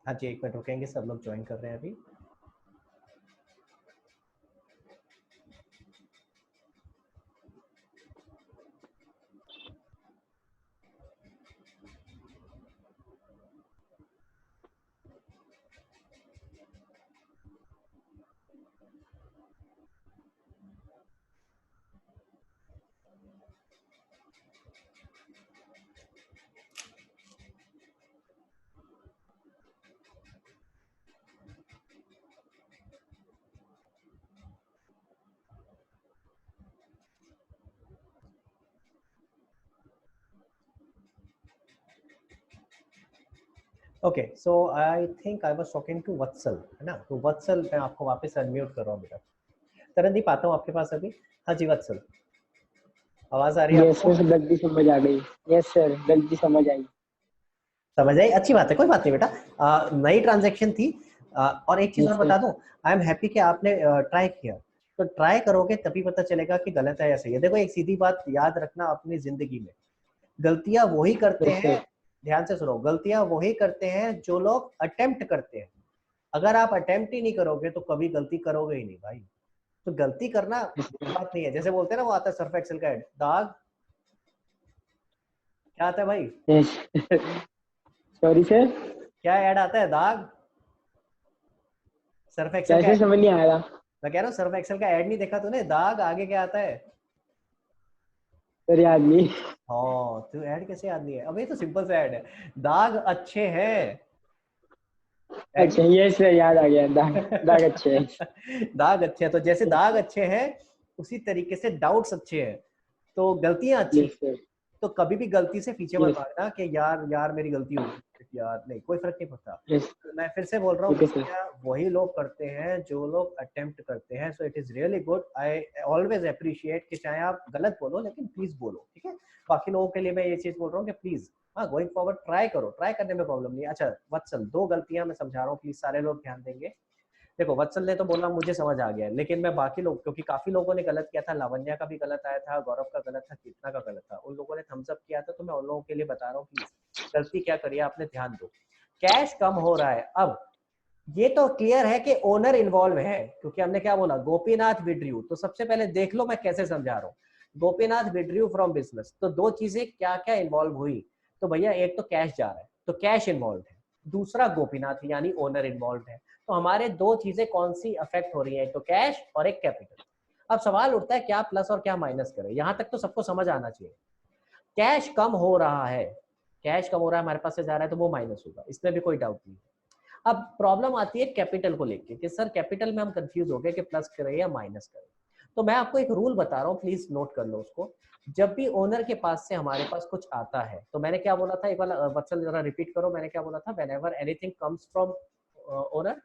हाँ जी, 1 मिनट रुकेंगे, सब लोग ज्वाइन कर रहे हैं अभी। Okay, so I think I was talking to Vatsal, है ना? तो वत्सल, मैं आपको वापस अनम्यूट कर रहा हूँ बेटा। तरनदीप आता हूँ आपके पास अभी। हाँ जी वत्सल, आवाज आ रही है यस आपको? सर, गलती समझ आ गई। यस सर, गलती समझ आई। समझ आई, अच्छी बात है, कोई बात नहीं बेटा। नई ट्रांजैक्शन थी। और एक चीज और यस सर। बता दूं, आई एम हैप्पी कि आपने ट्राई किया। तो ट्राई करोगे तभी पता चलेगा कि गलत है या सही है। देखो, एक सीधी बात याद रखना अपनी जिंदगी में, गलतियां वही करते यस हैं, सर। ध्यान से सुनो, गलतियां वही करते हैं जो लोग अटेम्प्ट करते हैं। अगर आप अटेम्प्ट ही नहीं करोगे तो कभी गलती करोगे ही नहीं भाई। तो गलती करना बुरी बात नहीं है। जैसे बोलते हैं ना, वो आता है सर्फ एक्सेल का ऐड, दाग, क्या आता है भाई? यस। Sorry sir. क्या ऐड आता है? दाग। सर्फ एक्सेल का कैसे ऐड, समझ नहीं आया? मैं कह रहा हूँ सर्फ एक्सेल का ऐड नहीं देखा तूने? दाग आगे क्या आता है? सर याद नहीं। हाँ, तो ऐड कैसे याद नहीं है? अब ये तो सिंपल सा ऐड है, दाग अच्छे हैं। ऐड अच्छा, यस सर, याद आ गया। दाग, दाग अच्छे है। दाग अच्छे हैं, तो जैसे दाग अच्छे हैं उसी तरीके से डाउट्स अच्छे हैं, तो गलतियां अच्छी। Yes sir. तो कभी भी गलती से पीछे मत यस। भागना कि यार यार मेरी गलती हो गई यार, नहीं, कोई फर्क नहीं पड़ता। यस। मैं फिर से बोल रहा हूँ, ओके सर। गलतियां वही लोग करते हैं जो लोग अटेम्प्ट करते हैं। So it is really good, I always appreciate कि चाहे आप गलत बोलो लेकिन प्लीज बोलो, ठीक है? बाकी लोगों के लिए मैं ये चीज बोल रहा हूँ कि प्लीज, हाँ, गोइंग फॉरवर्ड ट्राई करो, ट्राई करने में प्रॉब्लम नहीं है। अच्छा वत्सल, 2 गलतियां मैं समझा रहा हूँ, प्लीज सारे लोग ध्यान देंगे। देखो, वत्सल ने तो बोला मुझे समझ आ गया है, लेकिन मैं बाकी लोग, क्योंकि काफी लोगों ने गलत किया था, लावण्या का भी गलत आया था, गौरव का गलत था, कीर्तना का गलत था, उन लोगों ने थम्स अप किया था, तो मैं उन लोगों के लिए बता रहा हूँ, प्लीज गलती क्या करिए आपने, ध्यान दो। कैश कम हो रहा है। अब ये तो क्लियर है कि ओनर इन्वॉल्व है, क्योंकि हमने क्या बोला, गोपीनाथ विड्रू। तो सबसे पहले देख लो मैं कैसे समझा रहा हूँ। गोपीनाथ विड्रू फ्रॉम बिजनेस, तो 2 चीजें क्या क्या इन्वॉल्व हुई? तो भैया एक तो कैश जा रहा है, तो कैश इन्वॉल्व है, दूसरा गोपीनाथ यानी ओनर इन्वॉल्व है। तो हमारे 2 चीजें कौन सी अफेक्ट हो रही है? एक तो कैश और एक कैपिटल। अब सवाल उठता है क्या प्लस और क्या माइनस करें? यहां तक तो सबको समझ आना चाहिए। कैश कम हो रहा है, कैश कम हो रहा है, हमारे पास से जा रहा है, तो वो माइनस होगा, इसमें भी कोई डाउट नहीं है। अब प्रॉब्लम आती है कैपिटल को लेके कि सर कैपिटल में हम कंफ्यूज हो गए कि प्लस करें या माइनस करें। तो मैं आपको एक रूल बता रहा हूँ, प्लीज नोट कर लो उसको। जब भी ओनर के पास से हमारे पास कुछ आता है, तो मैंने क्या बोला था, एक बार वत्सल जरा रिपीट करो, मैंने क्या बोला था? Whenever anything comes from owner,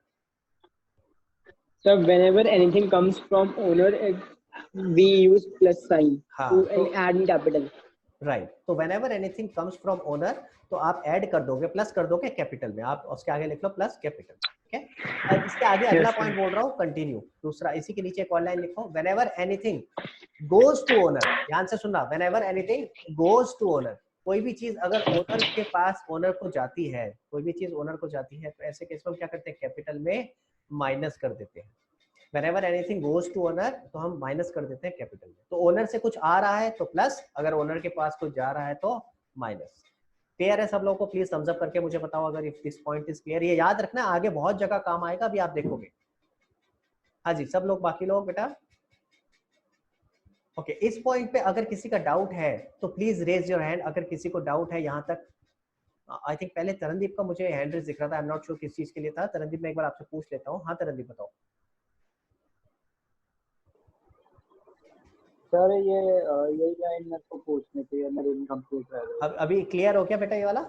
sir, whenever anything comes from owner, we use plus sign to हाँ, तो add in capital. राइट, तो whenever anything comes from owner, तो आप ऐड कर दोगे, प्लस कर दोगे कैपिटल में, आप उसके आगे लिख लो प्लस कैपिटल, ठीक है? इसके आगे अगला यस पॉइंट सर। बोल रहा हूँ, कंटिन्यू, दूसरा, इसी के नीचे एक और लाइन लिखो, whenever anything goes to honour. ध्यान से सुनना, whenever anything goes to honour, कोई भी चीज अगर ओनर के पास, ओनर को जाती है, कोई भी चीज ओनर को जाती है, तो ऐसे केस में हम क्या करते हैं? कैपिटल में माइनस कर देते हैं। whenever anything goes to owner, तो हम माइनस कर देते हैं कैपिटल में। तो ओनर से कुछ आ रहा है तो प्लस, अगर ओनर के पास कुछ जा रहा है तो माइनस। क्लियर है सब लोगों को? प्लीज थम्स अप करके मुझे बताओ अगर if this point is clear. ये याद रखना, आगे बहुत जगह काम आएगा, अभी आप देखोगे। हाँ जी, सब लोग, बाकी लोग बेटा। ओके, इस पॉइंट पे अगर किसी का डाउट है तो प्लीज रेज योर हैंड, अगर किसी को डाउट है यहाँ तक। आई थिंक पहले तरनदीप का मुझे हैंड रेज दिख रहा था, आई एम नॉट श्योर किस चीज के लिए था। तरनदीप, मैं एक बार आपसे पूछ लेता हूँ। हाँ तरनदीप, बताओ। सर, ये यही लाइन मेरे को पूछनी थी, मेरी इनकम्प्लीट रह गई। अब अभी क्लियर हो गया बेटा ये वाला?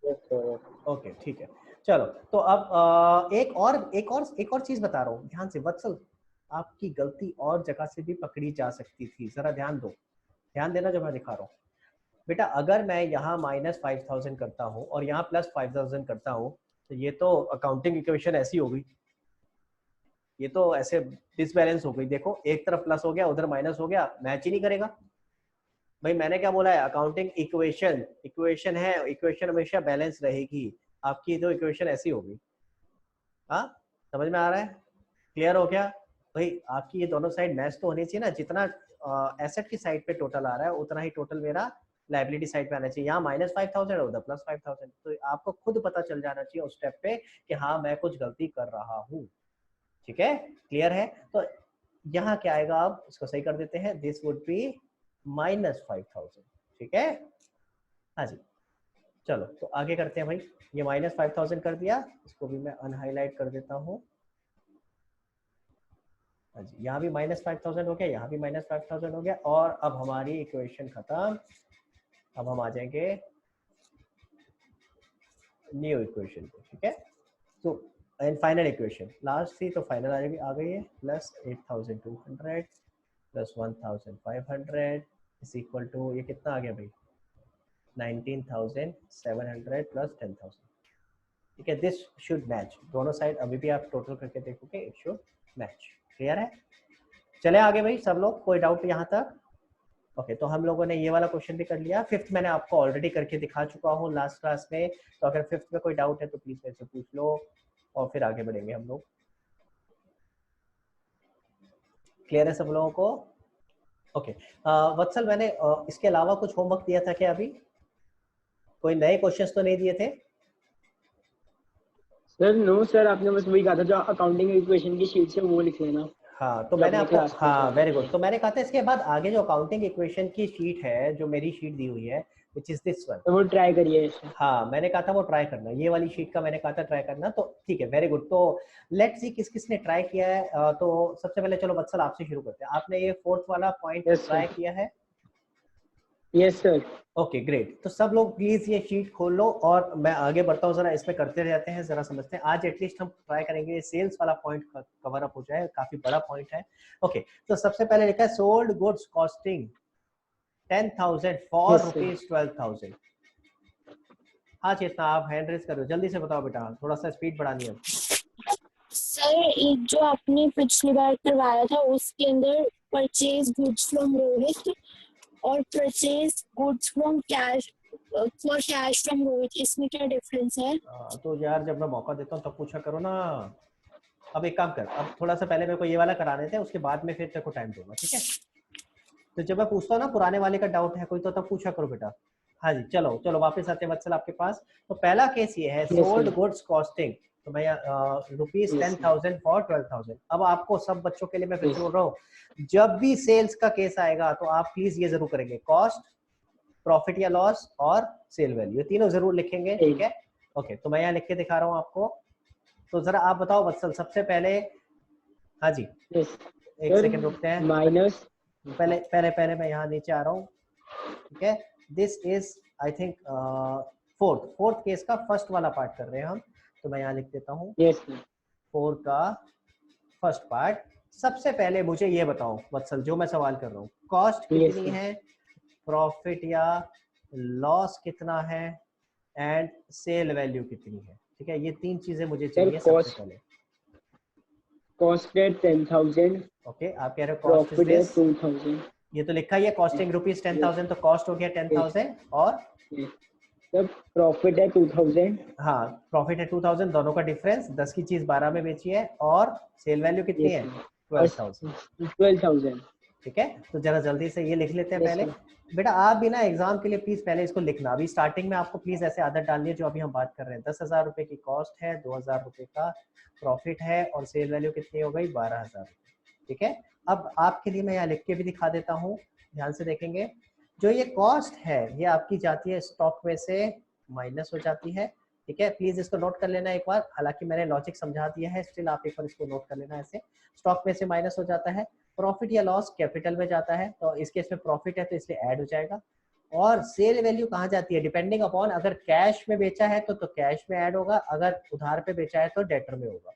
Yes sir. ओके, ठीक है। चलो, तो अब एक और चीज बता रहा हूँ, ध्यान से वत्सल। आपकी गलती और जगह से भी पकड़ी जा सकती थी, जरा ध्यान दो, ध्यान देना जो मैं दिखा रहा हूँ। बेटा अगर मैं यहाँ -5000 करता हूँ और यहाँ +5000 करता हूँ, तो ये तो अकाउंटिंग इक्वेशन ऐसी हो गई, ये तो ऐसे डिसबैलेंस हो गई। देखो, एक तरफ प्लस हो गया, उधर माइनस हो गया, मैच ही नहीं करेगा। भाई मैंने क्या बोला है? अकाउंटिंग इक्वेशन, इक्वेशन है, इक्वेशन हमेशा बैलेंस रहेगी। आपकी तो इक्वेशन ऐसी होगी। हाँ, समझ में आ रहा है? क्लियर हो गया भाई? आपकी ये दोनों साइड मैच तो होनी चाहिए ना, जितना एसेट की साइड पे टोटल आ रहा है उतना ही टोटल मेरा लाइबिलिटी साइड पे आना चाहिए। यहाँ -5000 उधर +5000, तो आपको खुद पता चल जाना चाहिए उस स्टेप पे कि हाँ मैं कुछ गलती कर रहा हूँ। ठीक है, क्लियर है? तो यहाँ क्या आएगा, अब इसको सही कर देते हैं, दिस वुड बी -5000। ठीक है, हाँ जी। चलो तो आगे करते हैं भाई, ये -5000 कर दिया, इसको भी मैं अनहाईलाइट कर देता हूँ। हाँ जी, यहाँ भी -5000 हो गया, यहाँ भी -5000 हो गया, और अब हमारी इक्वेशन खत्म। अब हम आ जाएंगे न्यू इक्वेशन पे। ठीक है, तो एंड फाइनल इक्वेशन लास्ट थी, तो फाइनल आ गई है, +8200 +1500 इज इक्वल टू, ये कितना आ गया भाई, 19700 +10,000। ठीक है, दिस शुड मैच, दोनों साइड अभी भी आप टोटल करके देखोगे, इट शुड मैच। क्लियर है? चले आगे भाई सब लोग, कोई डाउट यहाँ तक? ओके, तो हम लोगों ने ये वाला क्वेश्चन भी कर लिया। फिफ्थ मैंने आपको ऑलरेडी करके दिखा चुका हूँ लास्ट क्लास में, तो अगर फिफ्थ में कोई डाउट है तो प्लीज मेरे से पूछ लो और फिर आगे बढ़ेंगे हम लोग। क्लियर है सब लोगों को? ओके, वत्सल मैंने इसके अलावा कुछ होमवर्क दिया था क्या अभी? कोई नए क्वेश्चंस तो नहीं दिए थे? सर नो सर, आपने बस वही कहा था जो अकाउंटिंग इक्वेशन की शीट से वो लिख लेना। हाँ, तो जो मैंने अपने आपको, क्लास में हाँ सर वेरी गुड, तो मैंने कहा था इसके बाद आगे जो अकाउंटिंग इक्वेशन की शीट है, जो मेरी शीट दी हुई है विच इज दिस वन, तो वो ट्राई करिए सर। हाँ मैंने कहा था वो ट्राई करना, ये वाली शीट का मैंने कहा था ट्राई करना, तो ठीक है, वेरी गुड। तो लेट्स सी किस किस ने ट्राई किया है। तो सबसे पहले चलो वत्सल आपसे शुरू करते हैं, आपने ये फोर्थ वाला पॉइंट यस ट्राई सर। किया है? Yes sir. ओके ग्रेट, तो सब लोग प्लीज ये शीट खोल लो और मैं आगे बढ़ता हूँ, जरा इसमें करते रहते हैं, जरा समझते हैं। आज एटलीस्ट हम ट्राई करेंगे सेल्स वाला पॉइंट कवर अप हो जाए, काफी बड़ा पॉइंट है। ओके, तो सबसे पहले लिखा है sold goods costing 10,000 for yes sir. ₹12,000। हाँ चेतना, आप हैंड रेस कर रहे हो, जल्दी से बताओ बेटा, थोड़ा सा स्पीड बढ़ानी है। सर एक जो आपने पिछली बार करवाया था उसके अंदर परचेज गुड्स फ्रॉम रोहित और purchase goods from cash for cash from Rohit, इसमें क्या डिफरेंस है? तो यार जब मैं मौका देता हूँ तब पूछा करो ना। अब एक काम कर, अब थोड़ा सा पहले मेरे को ये वाला करा देते हैं, उसके बाद में फिर तेरे को टाइम दूंगा, ठीक है? तो जब मैं पूछता हूँ ना पुराने वाले का डाउट है कोई, तो तब पूछा करो बेटा। हाँ जी, चलो चलो वापस आते हैं वत्सल आपके पास। तो पहला केस ये है, Yes, sold sir. Goods costing, तो मैं Yes, sir. ₹10,000 फॉर 12,000। अब आपको सब बच्चों के लिए मैं फिर से Yes. बोल रहा हूँ, जब भी सेल्स का केस आएगा तो आप प्लीज ये जरूर करेंगे, कॉस्ट, प्रॉफिट या लॉस और सेल वैल्यू, ये तीनों जरूर लिखेंगे, ठीक है? ओके, तो मैं यहाँ लिख के दिखा रहा हूँ आपको। तो जरा आप बताओ वत्सल, सबसे पहले, हाँ जी Yes. एक Sir, सेकंड रुकते हैं, minus. पहले पहले पहले मैं यहाँ नीचे आ रहा हूँ, ठीक है? This is I think fourth case का फर्स्ट वाला पार्ट कर रहे हैं हम, तो मैं यहाँ लिख देता हूँ Yes, sir. 4 का फर्स्ट पार्ट। सबसे पहले मुझे ये बताओ वत्सल, जो मैं सवाल कर रहा हूँ, कॉस्ट Yes, कितनी sir. है, प्रॉफिट या लॉस कितना है, एंड सेल वैल्यू कितनी है, ठीक है? ये तीन चीजें मुझे चाहिए सबसे पहले। Cost at 10,000. ओके, आप कह रहे हो cost is Profit this, at 2,000. ये तो लिखा ही है कॉस्टिंग ₹10,000, तो कॉस्ट हो गया 10,000 और Yes. Sir, profit at 2,000. हाँ प्रॉफिट है 2000, दोनों का डिफरेंस 10 की चीज 12 में बेची है, और सेल वैल्यू कितनी Yes, है, sir. 12,000। 12,000. ठीक है, तो जरा जल्दी से ये लिख लेते हैं Yes, पहले। sir. बेटा आप भी ना एग्जाम के लिए प्लीज पहले इसको लिखना, अभी स्टार्टिंग में आपको प्लीज ऐसे आदत डालनी है जो अभी हम बात कर रहे हैं। 10,000 रुपए की कॉस्ट है, 2,000 रुपए का प्रॉफिट है, और सेल वैल्यू कितनी हो गई, 12,000। ठीक है, अब आपके लिए मैं यहाँ लिख के भी दिखा देता हूँ, ध्यान से देखेंगे। जो ये कॉस्ट है ये आपकी जाती है स्टॉक में से, माइनस हो जाती है, ठीक है? प्लीज इसको नोट कर लेना एक बार, हालांकि मैंने लॉजिक समझा दिया है, स्टिल आप एक बार इसको नोट कर लेना। ऐसे स्टॉक में से माइनस हो जाता है, प्रॉफिट या लॉस कैपिटल में जाता है, तो इस केस में प्रॉफिट है तो इसलिए ऐड हो जाएगा। और सेल वैल्यू कहाँ जाती है, डिपेंडिंग अपॉन, अगर कैश में बेचा है तो कैश में ऐड होगा, अगर उधार पे बेचा है तो डेटर में होगा।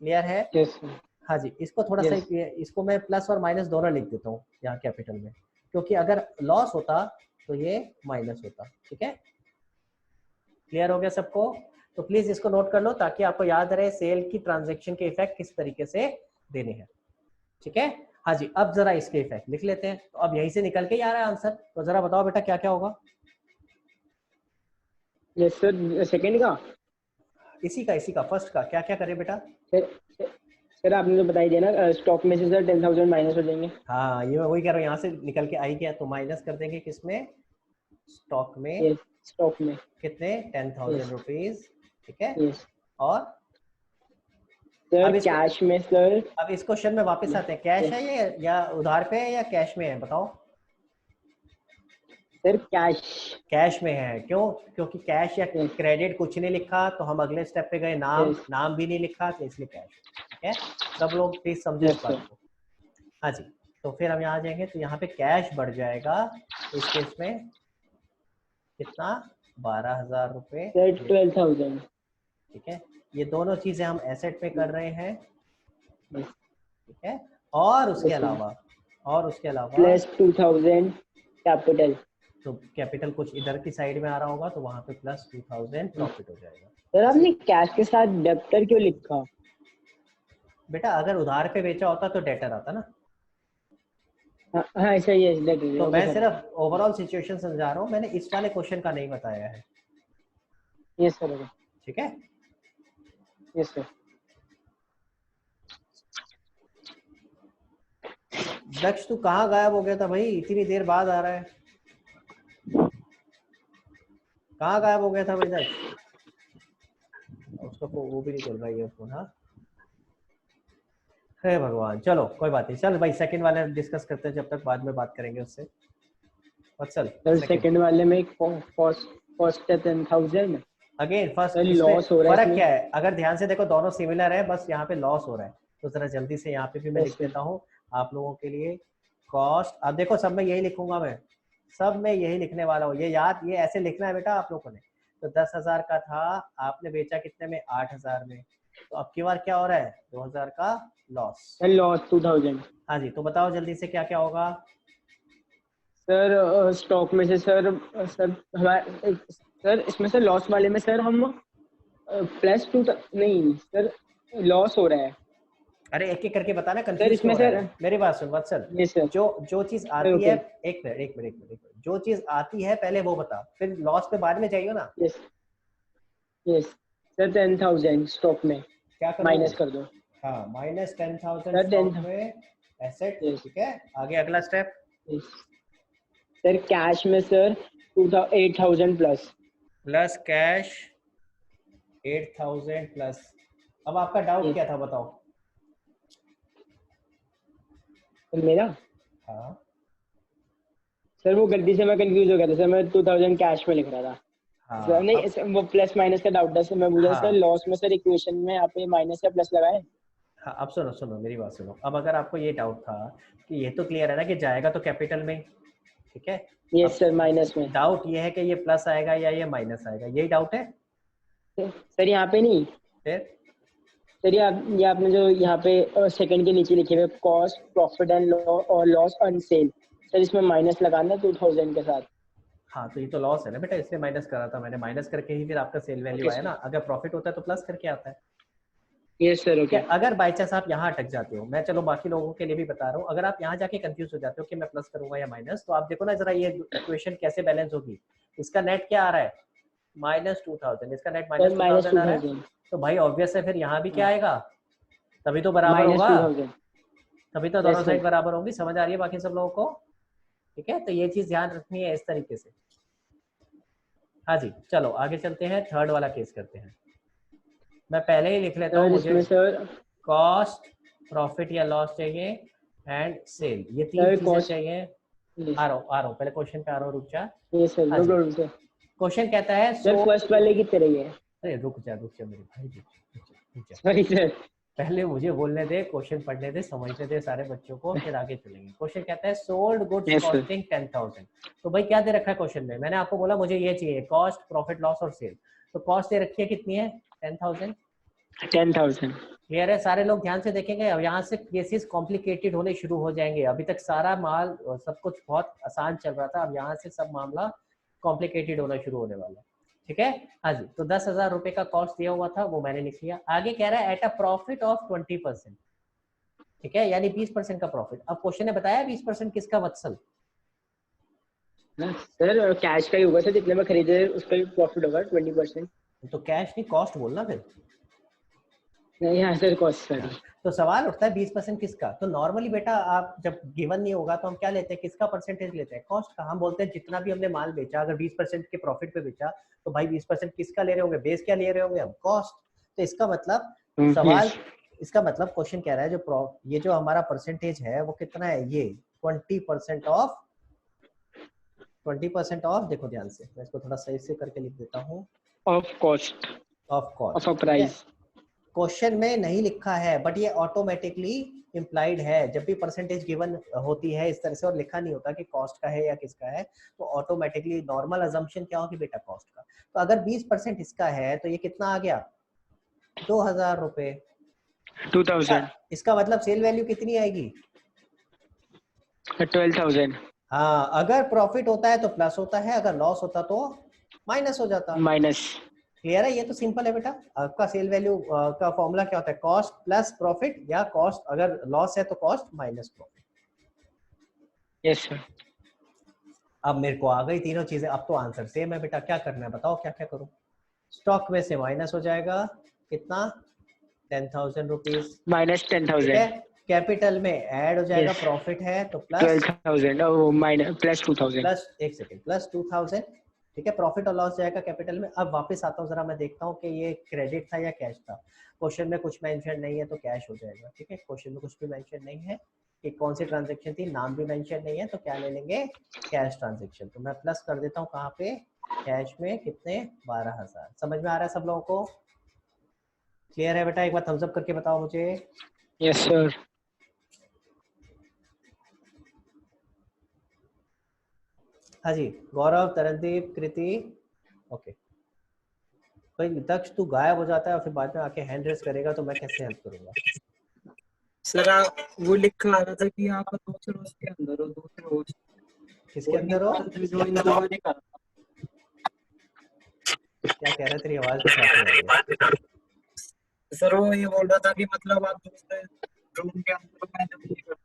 क्लियर है? Yes, sir. हाँ जी, इसको थोड़ा सा Yes. इसको मैं प्लस और माइनस दोनों लिख देता हूँ यहाँ कैपिटल में, क्योंकि अगर लॉस होता तो ये माइनस होता। ठीक है, क्लियर हो गया सबको? तो प्लीज इसको नोट कर लो ताकि आपको याद रहे सेल की ट्रांजैक्शन के इफेक्ट किस तरीके से देने हैं। ठीक है, हाँ जी, अब जरा इसके इफेक्ट लिख लेते हैं। तो अब यहीं से निकल के ही आ रहा है आंसर, तो जरा बताओ बेटा क्या क्या होगा। Yes, sir. Second का इसी का फर्स्ट का क्या क्या करें बेटा? सर आपने तो बता ही दिया ना, स्टॉक में से सर 10,000 माइनस हो जाएंगे। हाँ ये मैं वही कह रहा हूँ, यहाँ से निकल के आई क्या, तो माइनस कर देंगे किसमें, स्टॉक में। यस, स्टॉक में कितने, 10,000 रुपीज, ठीक है। यस और सर अब इसको, कैश में सर, अब इस क्वेश्चन में वापस आते हैं, कैश है ये या उधार पे है या कैश में है, बताओ। सर कैश, कैश में है, क्यों, क्योंकि कैश या Yes. क्रेडिट कुछ नहीं लिखा, तो हम अगले स्टेप पे गए, नाम Yes. नाम भी नहीं लिखा, तो इसलिए कैश, ठीक है। सब लोग प्लीज समझो इस Yes, बात sir. को। हाँ जी, तो फिर हम यहाँ जाएंगे, तो यहाँ पे कैश बढ़ जाएगा इस केस में कितना, 12,000 रुपये, सर 12,000। ठीक है। ये दोनों चीजें हम एसेट पे कर रहे हैं, Yes. ठीक है। और उसके Yes, sir. अलावा प्लस 2,000 कैपिटल। तो कैपिटल कुछ इधर की साइड में आ रहा होगा, तो वहां पे प्लस 2,000 प्रॉफिट हो जाएगा। सर आपने कैश के साथ डेप्टर क्यों लिखा? बेटा अगर उधार पे बेचा होता तो डेटर आता ना, हाँ ऐसा ही है, डेप्टर। तो मैं सिर्फ ओवरऑल सिचुएशन समझा रहा हूँ, मैंने इस वाले क्वेश्चन का नहीं बताया है, यस सर, ठीक है। Yes sir. दक्ष तू कहाँ गायब हो गया था भाई, इतनी देर बाद आ रहा है, कहाँ गायब हो गया था भाई दक्ष? उसका वो भी नहीं चल रहा है फोन, हाँ हे भगवान, चलो कोई बात नहीं, चल भाई सेकंड वाले डिस्कस करते हैं, जब तक बाद में बात करेंगे उससे। वत्सल सर सेकंड वाले में कॉस्ट है 10,000। अगेन फर्स्ट लॉस हो रहा है फर्क इसमें। क्या है, अगर ध्यान से देखो दोनों सिमिलर है, बस यहाँ पे लॉस हो रहा है, तो जरा जल्दी से यहाँ पे भी मैं लिख देता हूँ आप लोगों के लिए। कॉस्ट, अब देखो सब में यही लिखूंगा मैं, सब में यही लिखने वाला हूँ, ये याद, ये ऐसे लिखना है बेटा आप लोगों ने। तो 10,000 का था, आपने बेचा कितने में, 8,000 में, तो अब की बार क्या हो रहा है, 2,000 का लॉस। लॉस 2,000। हाँ जी, तो बताओ जल्दी से क्या क्या होगा। सर स्टॉक में से सर हमारे सर इसमें से लॉस वाले में सर हम प्लस 2 नहीं सर, लॉस हो रहा है। अरे एक एक करके बताना, सर कंफ्यूज इसमें हो रहा सर, है, मेरी बात सुन वत्सल, यस सर, जो चीज आती okay. है, एक मिनट, जो चीज आती है पहले वो बता, फिर लॉस पे बाद में चाहिए ना। यस यस सर 10,000 स्टॉक में क्या करो, माइनस कर दो। हाँ माइनस 10,000 सर स्टॉक में एसेट, Yes. ठीक है। आगे अगला स्टेप, सर कैश में सर 8,000 प्लस कैश 8,000 प्लस। अब आपका डाउट Yes. क्या था बताओ। मेरा हाँ सर वो गलती से मैं कंफ्यूज हो गया था सर, मैं 2,000 कैश में लिख रहा था। हाँ सर नहीं वो प्लस माइनस का डाउट था सर, मैं मुझे सर लॉस में सर इक्वेशन में आप माइनस या प्लस लगाए। हाँ अब सुनो मेरी बात सुनो, अब अगर आपको ये डाउट था कि ये तो क्लियर है ना कि जाएगा तो कैपिटल में, ठीक है। यस सर, माइनस में। डाउट ये है कि ये प्लस आएगा या ये माइनस आएगा, यही डाउट है सर यहाँ पे नहीं, फिर। सर ये आपने जो यहाँ पे सेकंड के नीचे लिखे हुए कॉस्ट प्रॉफिट एंड और लॉस ऑन सेल, सर इसमें माइनस लगाना 2,000 के साथ। हाँ तो ये तो लॉस है ना बेटा, इसलिए माइनस करा था मैंने, माइनस करके ही फिर आपका सेल वैल्यू आया ना, अगर प्रॉफिट होता है तो प्लस करके आता है। Yes sir, okay. अगर बाई चांस आप यहाँ अटक जाते हो, मैं चलो बाकी लोगों के लिए भी बता रहा हूँ, अगर आप यहाँ जाके कंफ्यूज हो जाते हो कि मैं प्लस करूंगा या माइनस, तो आप देखो ना जरा ये इक्वेशन कैसे बैलेंस होगी। इसका नेट क्या आ रहा है, -2,000, इसका नेट -2,000 आ रहा है, तो भाई ऑब्वियस है फिर यहाँ भी क्या आएगा, तभी तो बराबर होगा, तभी तो दोनों साइड बराबर होंगी। समझ आ रही है बाकी सब लोगों को, ठीक है। तो ये चीज ध्यान रखनी है इस तरीके से। हाँ जी चलो आगे चलते हैं, थर्ड वाला केस करते हैं। मैं पहले ही लिख लेता हूँ, मुझे कॉस्ट प्रॉफिट या लॉस चाहिए एंड सेल, ये तीन चीजें चाहिए। आ रहा हूँ पहले क्वेश्चन पे आ रहा हूँ, रुक जा। क्वेश्चन कहता है सर फर्स्ट वाले की तरह ही है। अरे रुक जा मेरे भाई, रुक जा। सॉरी सर, पहले मुझे बोलने दे, क्वेश्चन पढ़ने दे, समझने दे सारे बच्चों को, फिर आगे चलेंगे। क्वेश्चन कहता है सोल्ड गुड्स कॉस्टिंग 10,000। तो भाई क्या दे रखा है क्वेश्चन में, मैंने आपको बोला मुझे ये चाहिए कॉस्ट प्रॉफिट लॉस और सेल, तो कॉस्ट दे रखी है कितनी है, 10,000। क्लियर है, सारे लोग ध्यान से देखेंगे। अब यहाँ से केसेस कॉम्प्लिकेटेड होने शुरू हो जाएंगे, अभी तक सारा माल सब कुछ बहुत आसान चल रहा था, अब यहाँ से सब मामला कॉम्प्लिकेटेड होना शुरू होने वाला है, ठीक है। हाँ जी, तो 10,000 रुपए का कॉस्ट दिया हुआ था, वो मैंने लिख लिया। आगे कह रहा है एट अ प्रॉफिट ऑफ 20%, ठीक है, यानी 20% का प्रॉफिट। अब क्वेश्चन ने बताया 20% किसका, वत्सल? सर कैश का ही होगा सर, जितने में खरीदे उसका भी प्रॉफिट होगा 20%। तो कैश नहीं कॉस्ट बोलना फिर। नहीं हाँ सर कॉस्ट सॉरी। तो सवाल उठता है 20% किसका, तो नॉर्मली बेटा आप जब गिवन नहीं होगा तो हम क्या लेते हैं, किसका परसेंटेज लेते हैं, कॉस्ट का। हम बोलते हैं जितना भी हमने माल बेचा, अगर 20% के प्रॉफिट पे बेचा तो भाई 20% किसका ले रहे होंगे, बेस क्या ले रहे होंगे हम, कॉस्ट। तो इसका मतलब सवाल, इसका मतलब क्वेश्चन कह रहा है जो ये जो हमारा परसेंटेज है वो कितना है, ये 20% ऑफ 20% ऑफ, देखो ध्यान से मैं इसको थोड़ा सही से करके लिख देता हूँ, of cost of cost. Of a price. Question में नहीं लिखा है बट ये ऑटोमेटिकली इम्प्लाइड है। जब भी परसेंटेज गिवन होती है इस तरह से और लिखा नहीं होता कि कॉस्ट का है या किसका है, तो ऑटोमेटिकली नॉर्मल अजम्पशन क्या होगी बेटा, कॉस्ट का। तो अगर 20% इसका है तो ये कितना आ गया, 2000 रुपए। 2000। इसका मतलब सेल वैल्यू कितनी आएगी, 12,000। हाँ, अगर प्रॉफिट होता है तो प्लस होता है, अगर लॉस होता तो माइनस हो जाता। माइनस। क्लियर है, ये तो सिंपल है बेटा। आपका सेल वैल्यू का फॉर्मूला क्या होता है, कॉस्ट प्लस प्रॉफिट, या कॉस्ट अगर लॉस है तो cost minus profit. Yes sir. अब मेरे को आ गई तीनों चीजें, अब तो आंसर सेम है बेटा। क्या करना है बताओ, क्या क्या करूं। स्टॉक में से माइनस हो जाएगा कितना, 10,000 रुपीज माइनस 10,000। ठीक है। कैपिटल में ऐड हो जाएगा, Yes. प्रॉफिट है तो प्लस 12,000 माइनस प्लस 2,000। प्लस एक सेकेंड, प्लस 2000। ठीक है, प्रॉफिट और लॉस जाएगा कैपिटल में। अब वापस आता हूँ, जरा मैं देखता हूँ कि ये क्रेडिट था या कैश था। क्वेश्चन में कुछ मेंशन नहीं है तो कैश हो जाएगा। ठीक है, क्वेश्चन में कुछ भी मेंशन नहीं है कि कौन सी ट्रांजैक्शन थी, नाम भी मेंशन नहीं है, तो क्या ले लेंगे, कैश ट्रांजैक्शन। तो मैं प्लस कर देता हूँ कहाँ पे, कैश में कितने, 12,000। समझ में आ रहा है सब लोगों को, क्लियर है बेटा, एक बार थम्स अप करके बताओ मुझे। Yes sir. हाँ जी, गौरव, तरनदीप, कृति, ओके। भाई दक्ष तू गायब हो जाता है और फिर बाद में आके हैंड रेस करेगा तो मैं कैसे हेल्प करूंगा। सर वो लिखा आ रहा था कि आप दूसरे रोज के अंदर हो, दूसरे रोज किसके अंदर हो, जो इन लोगों ने कहा। क्या कह रहा है, तेरी आवाज में साफ नहीं आ रही है। सर वो ये बोल रहा था कि मतलब आप दूसरे रूम के अंदर मैं जब नहीं करता।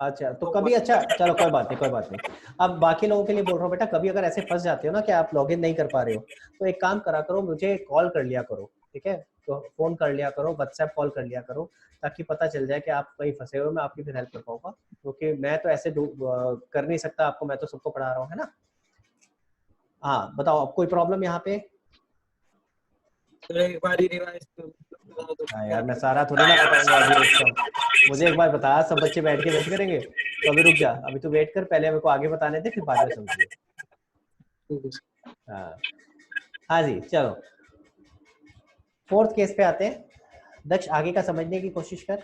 अच्छा तो कभी, अच्छा चलो कोई बात नहीं, कोई बात नहीं। अब बाकी लोगों के लिए बोल रहा हूँ बेटा, कभी अगर ऐसे फंस जाते हो ना कि आप लॉगिन नहीं कर पा रहे हो, तो एक काम करा करो, मुझे कॉल कर लिया करो। ठीक है, तो फोन कर लिया करो, व्हाट्सएप कॉल कर लिया करो, ताकि पता चल जाए कि आप कहीं फंसे हो, मैं आपकी फिर हेल्प कर पाऊंगा। क्योंकि मैं तो ऐसे कर नहीं सकता आपको, मैं तो सबको पढ़ा रहा हूँ, है ना। हाँ बताओ, अब कोई प्रॉब्लम यहाँ पे। सर एक बार ही रिवाइज हाँ यार, मैं सारा थोड़ी ना बताऊंगा अभी एकदम। मुझे एक बार बता, सब बच्चे बैठ के वेट करेंगे तो अभी रुक जा, अभी तू वेट कर, पहले मेरे को आगे बताने दे, फिर बाद में समझिए। हाँ हाँ जी, चलो फोर्थ केस पे आते हैं। दक्ष आगे का समझने की कोशिश कर।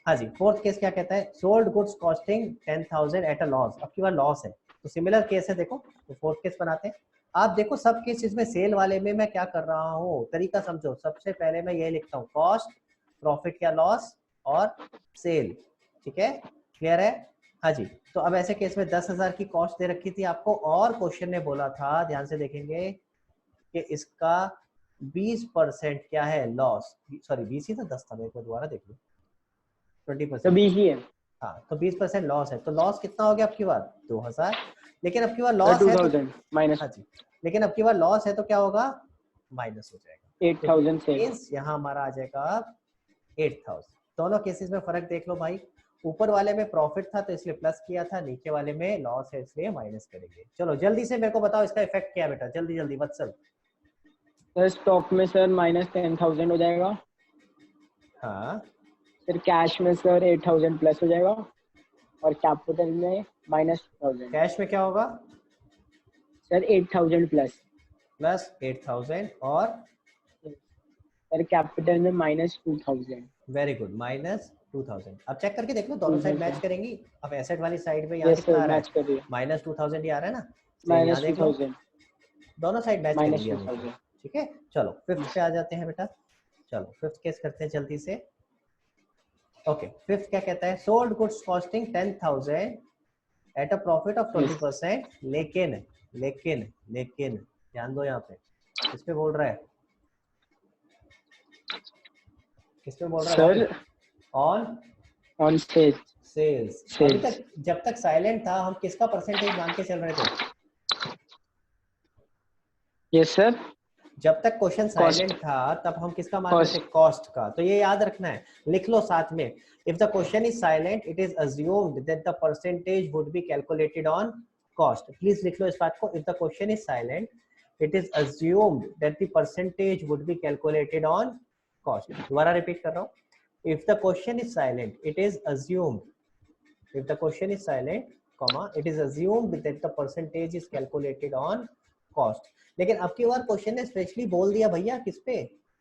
हाँ जी, फोर्थ केस क्या कहता है, sold goods costing 10,000 at a loss. अब की बार लॉस है तो सिमिलर केस है, देखो तो फोर्थ केस बनाते हैं। आप देखो सब केसेस में सेल वाले में मैं क्या कर रहा हूँ, तरीका समझो। सबसे पहले मैं ये लिखता हूँ, कॉस्ट, प्रॉफिट या लॉस और सेल। ठीक है, क्लियर है। हाँ जी, तो अब ऐसे केस में 10,000 की कॉस्ट दे रखी थी आपको, और क्वेश्चन ने बोला था, ध्यान से देखेंगे, कि इसका 20% क्या है, लॉस। सॉरी 20 ही था, 10 था, मेरे को दोबारा देख लो, 20%। तो 20 ही है। हाँ, तो 20% लॉस है, तो लॉस कितना हो गया अब की बार, 2,000। लेकिन अब की बार लॉस है तो, 2,000 माइनस। हाँ जी, लेकिन अब की बार लॉस है तो क्या होगा, माइनस हो जाएगा, 8,000 से। यहाँ हमारा आ जाएगा 8,000। दोनों केसेस में फर्क देख लो भाई, ऊपर वाले में प्रॉफिट था तो इसलिए प्लस किया था, नीचे वाले में लॉस है इसलिए माइनस करेंगे। चलो जल्दी से मेरे को बताओ इसका इफेक्ट क्या है बेटा, जल्दी जल्दी वत्सल। सर स्टॉक में सर माइनस 10,000 हो जाएगा। हाँ, सर कैश में सर 8,000 प्लस हो जाएगा, और कैपिटल में माइनस 2,000। कैश में क्या होगा, सर 8,000 प्लस 8,000, और सर कैपिटल में माइनस 2,000। Very good, -2,000। अब चेक करके देख लो, दोनों साइड मैच करेंगी। अब एसेट वाली साइड में यहाँ यस कितना सर आ रहा मैच कर रही है, है, -2,000 ही आ रहा है ना, तो यहाँ माइनस देख लो 2,000 दोनों साइड मैच माइनस करेंगी। 2,000। ठीक है, चलो फिफ्थ पे आ जाते हैं बेटा। चलो फिफ्थ केस करते हैं जल्दी से। ओके, फिफ्थ क्या कहता है, sold goods costing 10,000 at a profit of 20%, लेकिन लेकिन लेकिन ध्यान दो यहाँ पे, किस पे बोल रहा है, किस पे बोल रहा है सर भाई, ऑन सेल्स। अभी तक जब तक साइलेंट था हम किसका परसेंटेज मान के चल रहे थे, यस सर जब तक क्वेश्चन Cost. साइलेंट था तब हम किसका मान रहे Cost. थे? कॉस्ट का। तो ये याद रखना है, लिख लो साथ में। If the question is silent it is assumed that the percentage would be calculated on cost. Please लिख लो इस बात को, if the question is silent it is assumed that the percentage would be calculated on cost. दोबारा repeat कर रहा हूँ, if the question is silent it is assumed, if the question is silent comma it is assumed that the percentage is calculated on cost। लेकिन अब की बार question ने specially बोल दिया भैया किस पे?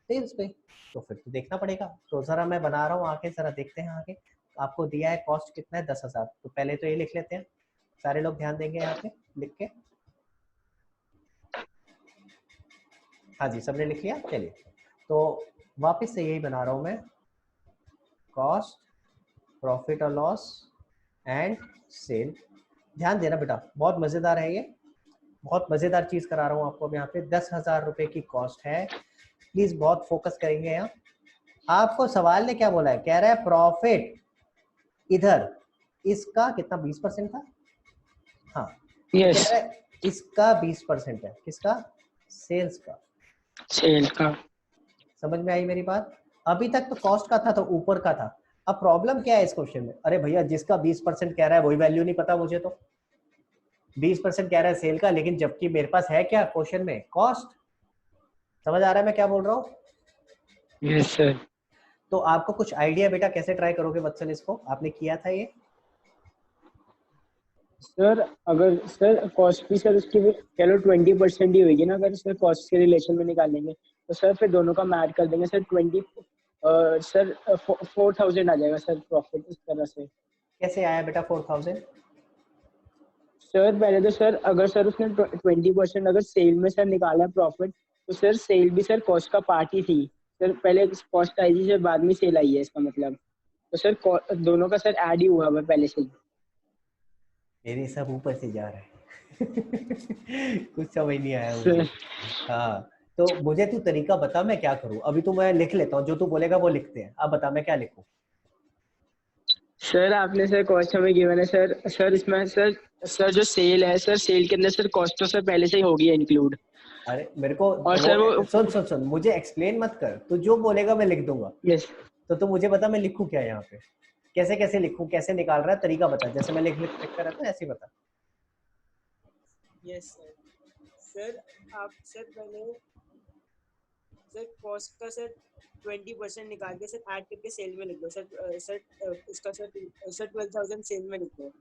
सेल्स पे। तो फिर तो देखना पड़ेगा। तो जरा मैं बना रहा हूँ आगे, जरा देखते हैं आगे। आपको दिया है कॉस्ट कितना है? 10,000। तो पहले तो ये लिख लेते हैं, सारे लोग ध्यान देंगे यहाँ पे लिख के। हाँ जी, सबने लिख लिया। चलिए तो वापस से यही बना रहा हूँ मैं, कॉस्ट, प्रॉफिट और लॉस एंड सेल। ध्यान देना बेटा, बहुत मजेदार है ये, बहुत मजेदार चीज करा रहा हूँ आपको। यहाँ पे 10,000 रुपए की कॉस्ट है, प्लीज बहुत फोकस करेंगे यहाँ। आपको सवाल ने क्या बोला है? कह रहा है प्रॉफिट इधर इसका कितना 20% था। हाँ Yes. कह रहा है इसका 20% है, किसका? सेल्स का। Sale का। समझ में आई मेरी बात? अभी तक तो कॉस्ट का था तो ऊपर का था। अब प्रॉब्लम क्या है इस क्वेश्चन में? अरे भैया जिसका 20% कह रहा है वही वैल्यू नहीं पता मुझे, तो 20% कह रहा है सेल का, लेकिन जबकि मेरे पास है क्या क्वेश्चन में? कॉस्ट। समझ आ रहा है मैं क्या बोल रहा हूँ? Yes sir. तो आपको कुछ आइडिया बेटा कैसे ट्राई करोगे वत्सल इसको? आपने किया था ये? सर अगर सर कॉस्ट भी सर उसकी भी चलो 20% ही होगी ना, अगर सर कॉस्ट के रिलेशन में निकालेंगे तो सर फिर दोनों का मैच कर देंगे सर 20 सर 4,000 आ जाएगा सर प्रॉफिट इस तरह से। कैसे आया बेटा 4,000? सर पहले तो सर अगर सर उसने 20% अगर सेल में सर निकाला प्रॉफिट तो सर सेल भी सर कॉस्ट का पार्ट ही थी सर। पहले कॉस्ट आई थी सर बाद में सेल आई है, इसका मतलब तो सर दोनों का सर ऐड ही हुआ है पहले से ही। मेरे सब ऊपर से जा रहा है कुछ समझ नहीं आया मुझे। हाँ तो मुझे तू तरीका बता, मैं क्या करूँ? अभी तो मैं लिख लेता हूँ, जो तू बोलेगा वो लिखते हैं। अब बता मैं क्या लिखूँ? सर आपने सर कॉस्ट हमें गिवन है सर। सर इसमें सर जो सेल है सर, सेल के अंदर सर कॉस्ट तो सर पहले से ही होगी इंक्लूड। अरे मेरे को और सर वो सुन सुन सुन, मुझे एक्सप्लेन मत कर, तू जो बोलेगा मैं लिख दूंगा। यस तो तू मुझे बता मैं लिखूँ क्या यहाँ पे? कैसे कैसे लिखूँ, कैसे निकाल रहा है, तरीका बता। जैसे मैं लिख कर रहता हूँ ऐसे ही बता। Yes sir. सर आप सर पहले सर कॉस्ट का सर 20% निकाल के सर ऐड करके सेल में लिख दो सर। सर उसका सर 12,000 सेल में लिख दो।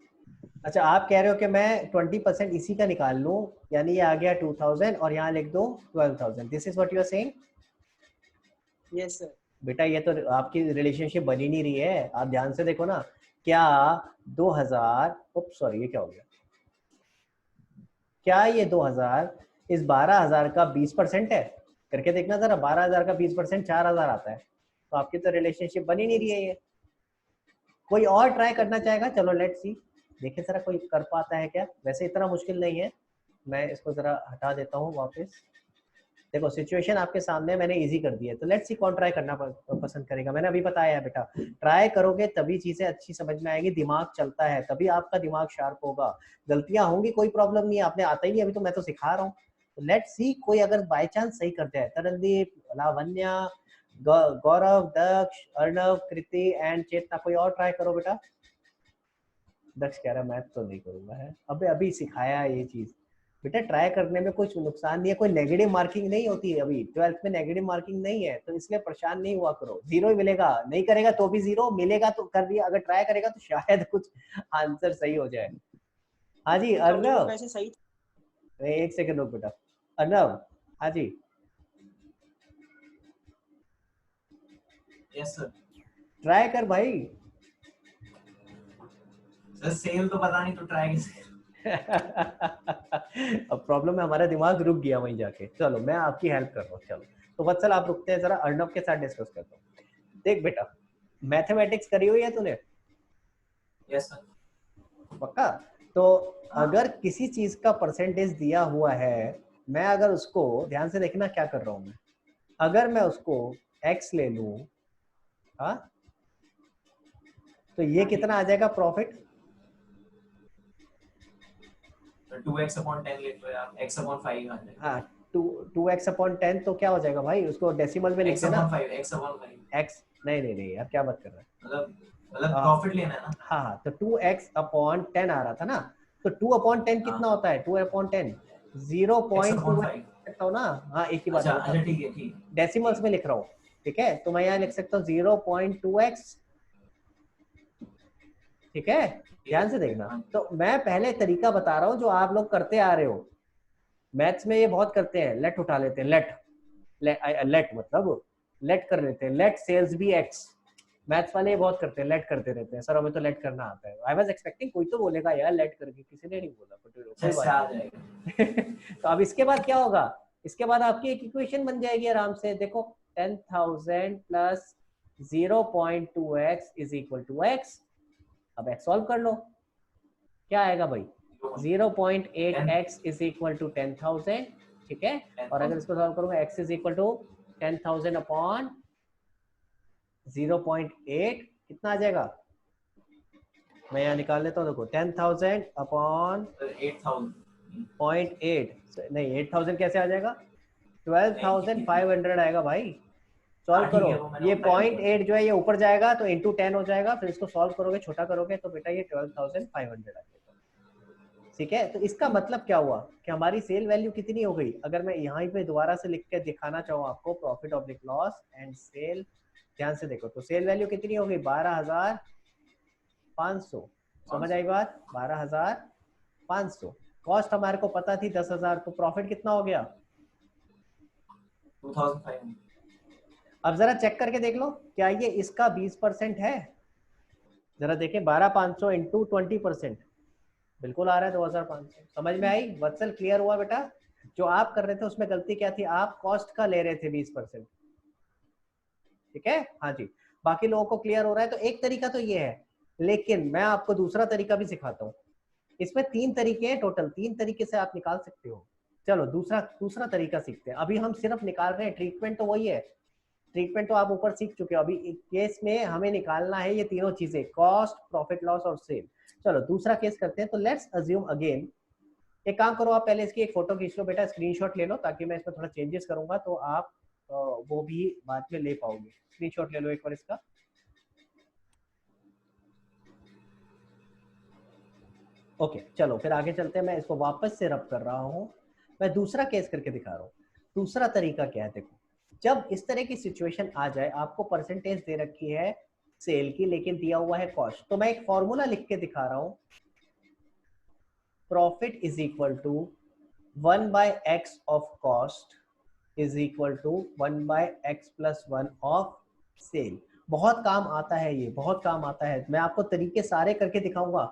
अच्छा आप कह रहे हो कि मैं 20% इसी का निकाल लूं, यानी ये आ गया 2,000 और यहाँ लिख दो 12,000। This is what you are saying? Yes sir. बेटा ये तो आपकी रिलेशनशिप बनी नहीं रही है, आप ध्यान से देखो ना। क्या 2000, सॉरी ये क्या हो गया? क्या ये 2000 इस 12,000 का 20% है? करके देखना जरा, 12,000 का 20% 4,000 आता है। तो आपकी तो रिलेशनशिप बनी नहीं रही है ये। कोई और ट्राई करना चाहेगा? चलो लेट्स सी, देखे जरा कोई कर पाता है क्या। वैसे इतना मुश्किल नहीं है, मैं इसको जरा हटा देता हूँ वापस। देखो सिचुएशन आपके सामने मैंने इजी कर दी है, तो लेट्स सी कौन ट्राई करना पसंद करेगा। मैंने अभी बताया है बेटा, ट्राई करोगे तभी चीजें अच्छी समझ में आएगी, दिमाग चलता है तभी आपका दिमाग शार्प होगा। गलतियां होंगी कोई प्रॉब्लम नहीं है, आपने आता ही नहीं अभी, तो मैं तो सिखा रहा हूँ। तो लेट्स सी कोई अगर बाय चांस सही कर जाए। तरनदीप, लावण्या, गौरव, दक्ष, अर्णव, कृति एंड चेतना, कोई और ट्राई करो बेटा। दक्ष कह रहा है मैं तो नहीं करूंगा है, अबे अभी सिखाया है ये चीज। बेटा ट्राई करने में कुछ नुकसान नहीं है, कोई नेगेटिव मार्किंग नहीं होती है। अभी 12th में नेगेटिव मार्किंग नहीं है, तो इसलिए परेशान नहीं हुआ करो। 0 ही मिलेगा, नहीं करेगा तो भी 0 मिलेगा। तो कर दिया, अगर ट्राई करेगा तो शायद कुछ आंसर सही हो जाए। हाँ जी अर्णव, वैसे सही एक सेकंड रुक बेटा। अर्णव, हाँ जी यस सर। ट्राई कर भाई। सर सेल तो पता नहीं, तो ट्राई कैसे? अब प्रॉब्लम है हमारा दिमाग रुक गया वहीं जाके। चलो मैं आपकी हेल्प कर रहा हूँ। चलो तो वत्सल आप रुकते हैं, जरा अर्णव के साथ डिस्कस करता हूँ। देख बेटा, मैथमेटिक्स करी हुई है तूने? Yes sir. पक्का? तो अगर किसी चीज का परसेंटेज दिया हुआ है, मैं अगर उसको ध्यान से देखना क्या कर रहा हूँ मैं, अगर मैं उसको x ले लूं, हाँ, तो ये कितना आ जाएगा प्रॉफिट? 2x/10 ले लो यार, x/5 आ जाएगा। हाँ टू एक्स अपॉन 10 तो क्या हो जाएगा भाई, उसको डेसिमल में लिख देना। एक्स नहीं यार, क्या बात कर रहा है, मतलब प्रॉफिट लेना है ना। हाँ, तो 2x अपॉन 10 आ रहा था ना, तो 2 अपॉन 10 कितना होता है, 2 अपॉन 10 0.2 सकता हूँ ना। हाँ, एक ही बात है बेटा, अच्छा ठीक है, डेसिमल्स में लिख रहा हूँ, ठीक है, तो मैं यहाँ लिख सकता हूँ 0.2x, ठीक है, ध्यान से देखना। तो मैं पहले तरीका बता रहा हूँ जो आप लोग करते आ रहे हो, मैथ्स में ये बहुत करते हैं, लेट उठा लेते हैं, लेट मतलब लेट कर लेते हैं, let sales be x, maths वाले ये बहुत करते हैं, लेट करते रहते हैं, सर हमें तो लेट करना आता है। आई वाज एक्सपेक्टिंग कोई तो बोलेगा यार लेट करके, किसी ने नहीं बोला, कोई बात नहीं। तो अब इसके बाद क्या होगा, इसके बाद आपकी एक इक्वेशन बन जाएगी आराम से, देखो 10,000 plus 0.2x is equal to x। अब x सॉल्व कर लो, क्या आएगा भाई, 0.8x इज इक्वल टू 10,000, ठीक है, और अगर इसको सॉल्व करूंगा x is equal to 10,000 upon 0.8 कितना आ जाएगा, मैं यहाँ निकाल लेता हूँ, देखो 10,000 अपॉन 0.8 नहीं 8,000 कैसे आ जाएगा, 12,500 आएगा भाई। सॉल्व करो, ये 0.8 जो है ये ऊपर जाएगा तो इंटू 10 हो जाएगा, फिर इसको सॉल्व करोगे छोटा करोगे तो बेटा ये 12,500 आ जाएगा, ठीक है। तो इसका मतलब क्या हुआ कि हमारी सेल वैल्यू कितनी हो गई, अगर मैं यहाँ पे दोबारा से लिख के दिखाना चाहूँ आपको, profit oblique loss and sale, ध्यान से देखो, तो सेल वैल्यू कितनी हो गई 12,500, समझ आई बात, 12,500, कॉस्ट हमारे को पता थी 10,000, तो प्रॉफिट कितना हो गया 2,500। अब जरा चेक करके देख लो क्या ये इसका 20% है, जरा देखें 12,500 इंटू 20%, बिल्कुल आ रहा है 2,500, समझ में आई वत्सल, क्लियर हुआ बेटा, जो आप कर रहे थे उसमें गलती क्या थी, आप कॉस्ट का ले रहे थे 20%, ठीक है, हाँ जी, बाकी लोगों को क्लियर हो रहा है। तो एक तरीका तो ये है, लेकिन मैं आपको दूसरा तरीका भी सिखाता हूँ, इसमें 3 तरीके हैं टोटल, 3 तरीके से आप निकाल सकते हो। चलो दूसरा तरीका सीखते हैं, अभी हम सिर्फ निकाल रहे हैं, ट्रीटमेंट तो वही है, ट्रीटमेंट तो आप ऊपर सीख चुके हो, अभी केस में हमें निकालना है ये तीनों चीजें, कॉस्ट, प्रॉफिट लॉस और सेल। चलो दूसरा केस करते हैं, तो लेट्स अज्यूम अगेन, एक काम करो, आप पहले इसकी एक फोटो खींच लो बेटा, स्क्रीनशॉट ले लो, ताकि मैं इसमें थोड़ा चेंजेस करूंगा तो आप वो भी बाद में ले पाओगे, स्क्रीनशॉट ले लो एक बार इसका। ओके चलो फिर आगे चलते हैं, मैं इसको वापस से रब कर रहा हूँ, मैं दूसरा केस करके दिखा रहा हूँ। दूसरा तरीका क्या है, देखो जब इस तरह की सिचुएशन आ जाए, आपको परसेंटेज दे रखी है सेल की लेकिन दिया हुआ है कॉस्ट, तो मैं एक फॉर्मूला लिख के दिखा रहा हूँ, profit is equal to 1/x of cost is equal to 1/x plus 1 of sale. बहुत काम आता है ये, बहुत काम आता है, मैं आपको तरीके सारे करके दिखाऊंगा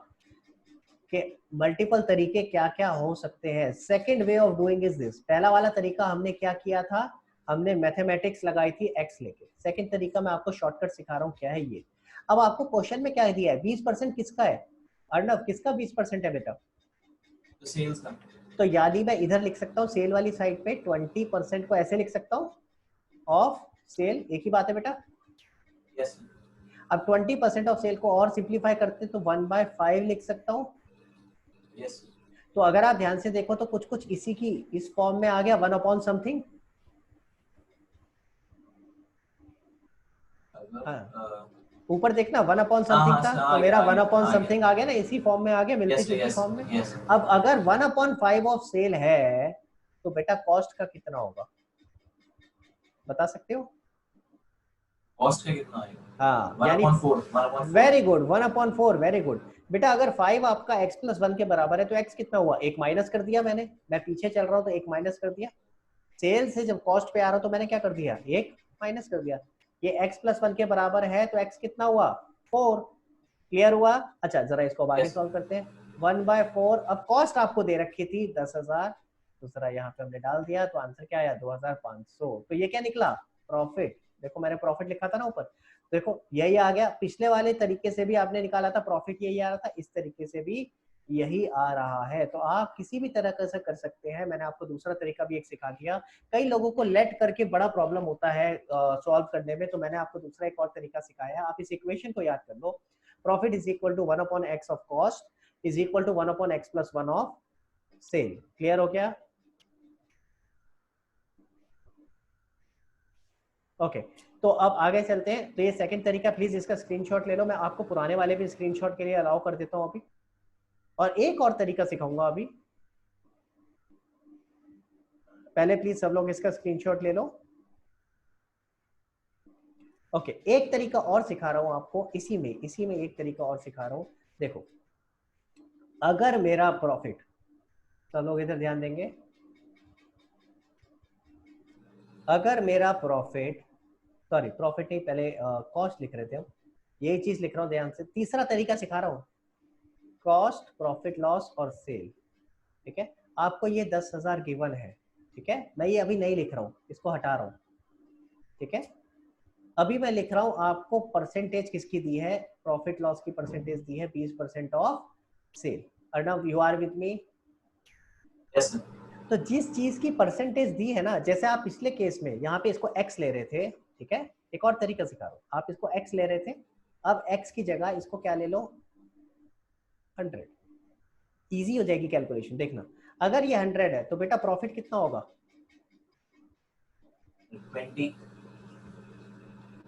कि मल्टीपल तरीके क्या क्या हो सकते हैं। Second way of doing is this, पहला वाला तरीका हमने क्या किया था, हमने मैथमेटिक्स लगाई थी एक्स लेके, सेकेंड तरीका मैं आपको शॉर्टकट सिखा रहा हूँ क्या है ये। अब आपको क्वेश्चन में क्या दिया है, 20% किसका है अर्णव, किसका 20% है बेटा, तो सेल्स का, तो यानी मैं इधर लिख सकता हूँ सेल वाली साइड पे 20% को ऐसे लिख सकता हूँ ऑफ सेल, एक ही बात है बेटा। यस। अब 20% ऑफ सेल को और सिंप्लीफाई करते तो 1/5 लिख सकता हूँ। यस। तो अगर आप ध्यान से देखो तो कुछ कुछ इसी की इस फॉर्म में आ गया, 1 अपॉन समथिंग, हाँ ऊपर देखना 1 अपॉन समथिंग था, तो मेरा 1 अपॉन समथिंग आ गया ना, इसी फॉर्म में आ गया, मिलती जुलती फॉर्म में। अब अगर 1/5 ऑफ सेल है तो बेटा कॉस्ट का कितना होगा, बता सकते हो, कॉस्ट का कितना आएगा, हाँ यानी 1/4, वेरी गुड, 1/4, वेरी गुड बेटा। अगर 5 आपका x प्लस 1 के बराबर है तो x कितना हुआ, एक माइनस कर दिया मैंने, मैं पीछे चल रहा हूँ तो एक माइनस कर दिया, सेल से जब कॉस्ट पे आ रहा हूँ तो मैंने क्या कर दिया, एक माइनस कर दिया, ये x प्लस 1 के बराबर है तो x कितना हुआ 4, क्लियर हुआ। अच्छा जरा इसको आगे सॉल्व करते हैं, 1/4, अब कॉस्ट आपको दे रखी थी 10,000, तो जरा यहाँ पे हमने डाल दिया तो आंसर क्या आया 2,500, तो ये क्या निकला प्रॉफिट, देखो मैंने प्रॉफिट लिखा था ना ऊपर, देखो यही आ गया, पिछले वाले तरीके से भी आपने निकाला था प्रॉफिट यही आ रहा था, इस तरीके से भी यही आ रहा है, तो आप किसी भी तरह से कर सकते हैं। मैंने आपको दूसरा तरीका भी एक सिखा दिया, कई लोगों को लेट करके बड़ा प्रॉब्लम होता है सॉल्व करने में, तो मैंने आपको दूसरा एक और तरीका सिखाया है, आप इस इक्वेशन को याद कर लो, profit is equal to 1/x of cost is equal to 1/x plus 1 of sale, clear हो गया। ओके तो अब आगे चलते हैं। तो ये सेकंड तरीका, प्लीज इसका स्क्रीनशॉट ले लो। मैं आपको पुराने वाले भी स्क्रीनशॉट के लिए अलाउ कर देता हूँ अभी। और एक और तरीका सिखाऊंगा अभी, पहले प्लीज सब लोग इसका स्क्रीनशॉट ले लो। ओके एक तरीका और सिखा रहा हूं आपको, इसी में एक तरीका और सिखा रहा हूं। देखो अगर मेरा प्रॉफिट, सब लोग इधर ध्यान देंगे, अगर मेरा प्रॉफिट, सॉरी प्रॉफिट नहीं, पहले कॉस्ट लिख रहे थे हम, यही चीज लिख रहा हूं ध्यान से। तीसरा तरीका सिखा रहा हूं, कॉस्ट, प्रॉफिट लॉस और सेल। ठीक है, आपको ये 10,000 गिवन है। ठीक है, मैं ये अभी नहीं लिख रहा हूं, इसको हटा रहा हूं। ठीक है, अभी मैं लिख रहा हूं आपको परसेंटेज किसकी दी है, प्रॉफिट लॉस की परसेंटेज दी है 20% of sale. Arnav you are with me? Yes sir. तो जिस चीज की परसेंटेज दी है ना, जैसे आप पिछले केस में यहाँ पे इसको x ले रहे थे, ठीक है, एक और तरीका सिखा रहा हूं, आप इसको x ले रहे थे, अब x की जगह इसको क्या ले लो, 100। इजी हो जाएगी कैलकुलेशन। देखना अगर ये 100 है तो बेटा प्रॉफिट कितना होगा, 20।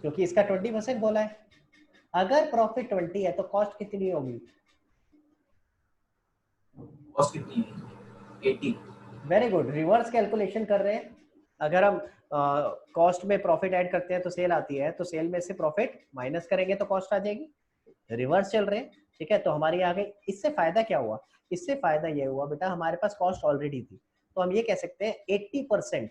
क्योंकि इसका 20% बोला है। अगर प्रॉफिट 20 है तो कॉस्ट कितनी होगी, कॉस्ट कितनी है, 80। वेरी गुड, रिवर्स कैलकुलेशन कर रहे हैं। अगर हम कॉस्ट में प्रॉफिट ऐड करते हैं तो सेल आती है, तो सेल में से प्रॉफिट माइनस करेंगे तो कॉस्ट आ जाएगी। रिवर्स चल रहे हैं। ठीक है, तो हमारी आ गई। इससे फायदा क्या हुआ, इससे फायदा ये हुआ बेटा हमारे पास कॉस्ट ऑलरेडी थी, तो हम ये कह सकते हैं 80%,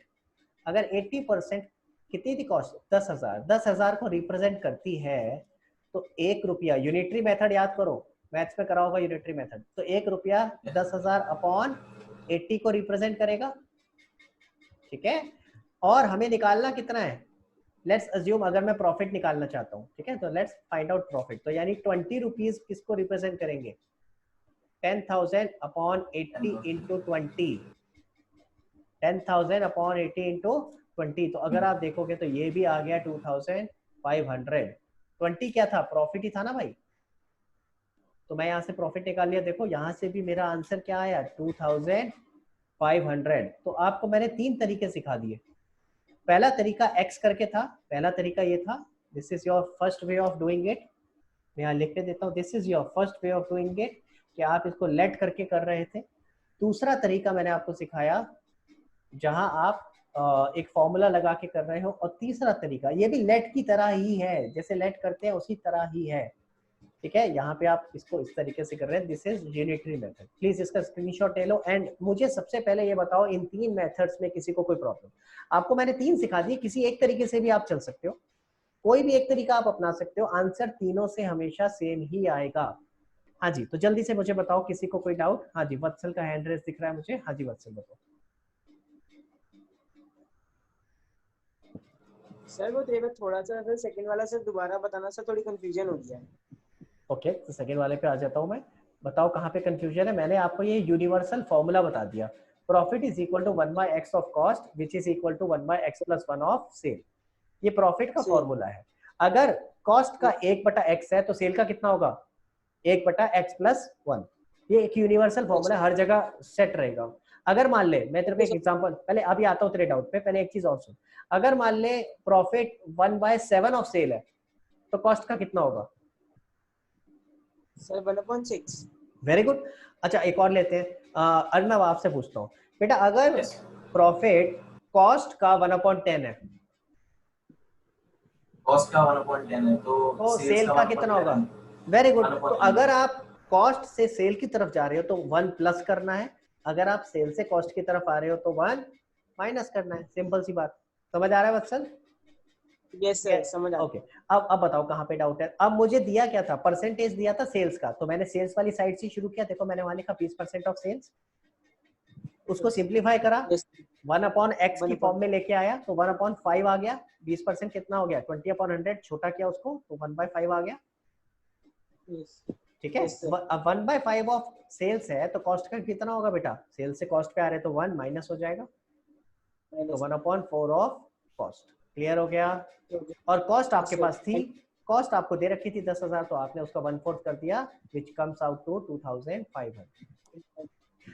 अगर 80% कितनी थी कॉस्ट, 10,000, 10,000 को रिप्रेजेंट करती है, तो 1 रुपया, यूनिटरी मेथड याद करो, मैथ्स में करा होगा यूनिटरी मेथड, तो 1 रुपया 10,000 अपॉन 80 को रिप्रेजेंट करेगा। ठीक है, और हमें निकालना कितना है, लेट्स अज्यूम अगर मैं प्रॉफिट निकालना चाहता हूँ, ठीक है, तो लेट्स फाइंड आउट प्रॉफिट। तो यानी 20 रुपीज किसको रिप्रेजेंट करेंगे, 10,000 अपॉन 80 इंटू 20, 10,000 अपॉन 80 इंटू 20। तो अगर आप देखोगे तो ये भी आ गया 2,500। 20 क्या था, प्रॉफिट ही था ना भाई, तो मैं यहाँ से प्रॉफिट निकाल लिया। देखो यहाँ से भी मेरा आंसर क्या आया, 2,500। तो आपको मैंने 3 तरीके सिखा दिए। पहला तरीका x करके था, पहला तरीका ये था, this is your first way of doing it. मैं यहाँ लिख के देता हूँ, this is your first way of doing it, कि आप इसको लेट करके कर रहे थे। दूसरा तरीका मैंने आपको सिखाया जहां आप एक फॉर्मूला लगा के कर रहे हो, और तीसरा तरीका ये भी लेट की तरह ही है, जैसे लेट करते हैं उसी तरह ही है। ठीक है, यहाँ पे आप इसको इस तरीके से कर रहे हैं, this is unitary method. Please इसका स्क्रीनशॉट ले लो। एंड मुझे सबसे पहले ये बताओ, इन 3 मेथड्स में किसी को कोई प्रॉब्लम, आपको मैंने 3 सिखा दी, किसी एक तरीके से भी आप चल सकते हो, कोई भी एक तरीका आप अपना सकते हो, आंसर तीनों से हमेशा सेम ही आएगा। हाँ जी, तो जल्दी से मुझे बताओ किसी को कोई डाउट। हाँ जी, वत्सल का हैंड रेस दिख रहा है मुझे। हाँ जी वत्सल बताओ। सर वो तेरे थोड़ा सा सर सेकंड वाला सर दोबारा बताना सर, थोड़ी कंफ्यूजन हो गया है। ओके, तो सेकंड वाले पे आ जाता हूँ मैं। बताओ कहाँ पे कंफ्यूजन है। मैंने आपको ये यूनिवर्सल फॉर्मूला बता दिया, profit is equal to 1/x of cost which is equal to 1/x + 1 of sale. ये प्रॉफिट का फॉर्मूला है। अगर कॉस्ट का 1/x है तो सेल का कितना होगा, 1/x + 1। ये एक यूनिवर्सल फॉर्मूला, हर जगह सेट रहेगा। अगर मान ले, मैं तेरे को एक एग्जांपल, पहले अभी आता हूँ तेरे डाउट पे, पहले एक चीज और सुन। अगर मान ले प्रॉफिट 1/7 ऑफ सेल है तो कॉस्ट का कितना होगा, सर 1/6। Very good. अच्छा एक और लेते हैं, अर्णव आपसे पूछता हूँ बेटा, अगर Yes. प्रॉफिट कॉस्ट का 1/10 है कॉस्ट का 1/10 है तो सेल का कितना होगा, वेरी गुड। तो अगर आप कॉस्ट से सेल की तरफ जा रहे हो तो 1 प्लस करना है, अगर आप सेल से कॉस्ट की तरफ आ रहे हो तो 1 माइनस करना है। सिंपल सी बात, समझ आ रहा है वत्सल? यस सर समझ आ ओके, अब बताओ कहाँ पे डाउट है। अब मुझे दिया क्या था, परसेंटेज दिया था सेल्स का, तो मैंने सेल्स वाली साइड से शुरू किया। देखो मैंने वहां लिखा 20% ऑफ सेल्स, उसको सिंप्लीफाई करा, 1/x की फॉर्म में लेके आया तो 1/5 आ गया। 20% कितना हो गया, 20/100, छोटा किया उसको तो 1/5 आ गया। ठीक है, अब 1/5 ऑफ सेल्स है तो कॉस्ट का कितना होगा बेटा, सेल्स से कॉस्ट पे आ रहे तो 1 माइनस हो जाएगा, तो 1/4 ऑफ कॉस्ट। क्लियर हो गया? और कॉस्ट आपके पास थी, कॉस्ट आपको दे रखी थी 10,000, तो आपने उसका 1/4 कर दिया, विच कम्स आउट टू 2,500।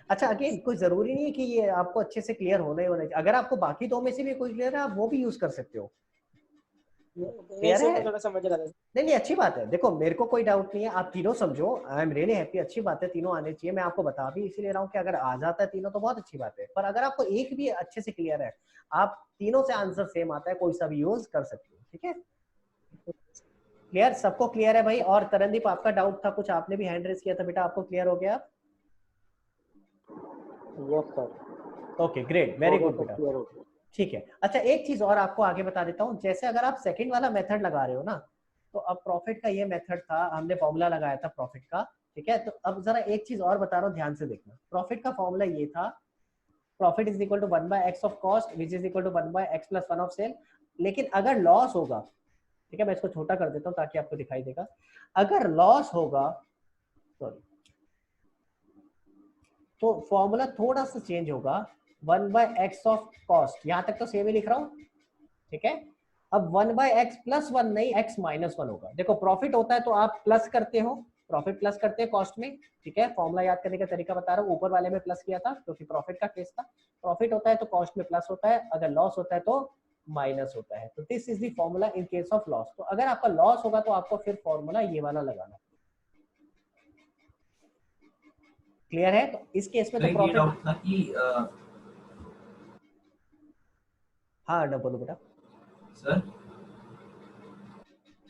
अच्छा अगेन कोई जरूरी नहीं है कि ये आपको अच्छे से क्लियर होना ही होना चाहिए। अगर आपको बाकी दो में से भी कोई क्लियर है, आप वो भी यूज कर सकते हो। क्लियर है? थोड़ा समझ रहा था। नहीं नहीं, अच्छी बात है, देखो मेरे को कोई डाउट नहीं है, आप तीनों समझो, आई एम रियली हैप्पी, अच्छी बात है, तीनों आने चाहिए। मैं आपको बता भी इसीलिए रहा हूँ कि अगर आ जाता है तीनों तो बहुत अच्छी बात है, पर अगर आपको एक भी अच्छे से क्लियर है, आप तीनों से आंसर सेम आता है, कोई सा भी यूज कर सकते हो, ठीक है? क्लियर, सबको क्लियर है भाई? और तरनदीप आपका डाउट था कुछ, आपने भी हैंड रेस किया था बेटा, आपको क्लियर हो गया? Yes sir. Okay great, very good बेटा, क्लियर हो गया। ठीक है। अच्छा एक चीज और आपको आगे बता देता हूँ, जैसे अगर आप सेकंड वाला मेथड लगा रहे हो ना, तो अब प्रॉफिट का ये मेथड था, हमने फॉर्मूला लगाया था प्रॉफिट का, ठीक है? तो अब जरा एक चीज और बता रहा हूँ, ध्यान से देखना। प्रॉफिट का फॉर्मूला ये था, profit is equal to 1/x of cost which is equal to 1/x plus 1 of sale. लेकिन अगर लॉस होगा, ठीक है, मैं इसको छोटा कर देता हूँ ताकि आपको दिखाई देगा, अगर लॉस होगा, सॉरी, तो फॉर्मूला थोड़ा सा चेंज होगा, 1/x ऑफ कॉस्ट, यहां तक तो सेम ही लिख रहा हूँ, ठीक है? अब 1/x प्लस 1 नहीं, x माइनस 1 होगा। देखो प्रॉफिट होता है तो आप प्लस करते हो, प्रॉफिट प्लस करते हैं कॉस्ट में, ठीक है? फॉर्मूला याद करने का तरीका बता रहा हूँ, ऊपर वाले में प्लस किया था क्योंकि प्रॉफिट का केस था। प्रॉफिट होता है तो कॉस्ट में प्लस होता है, अगर लॉस होता है तो माइनस होता है। तो this is the formula in case of loss. तो अगर आपका लॉस होगा तो आपको फिर फॉर्मूला ये वाला लगाना। क्लियर है? तो इस केस में तो प्रॉफिट, डाउट था कि हाँ ना बोलो बेटा। सर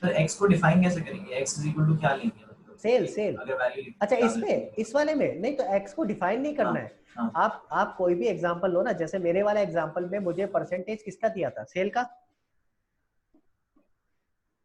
सर x को डिफाइन कैसे करेंगे? x इज इक्वल टू क्या लेंगे, मतलब सेल सेल। अगर वैल्यू अच्छा इसमें, इस वाले में नहीं, तो x को डिफाइन नहीं करना है। हाँ। आप कोई भी एग्जांपल लो ना, जैसे मेरे वाला एग्जांपल में मुझे परसेंटेज किसका दिया था? सेल का,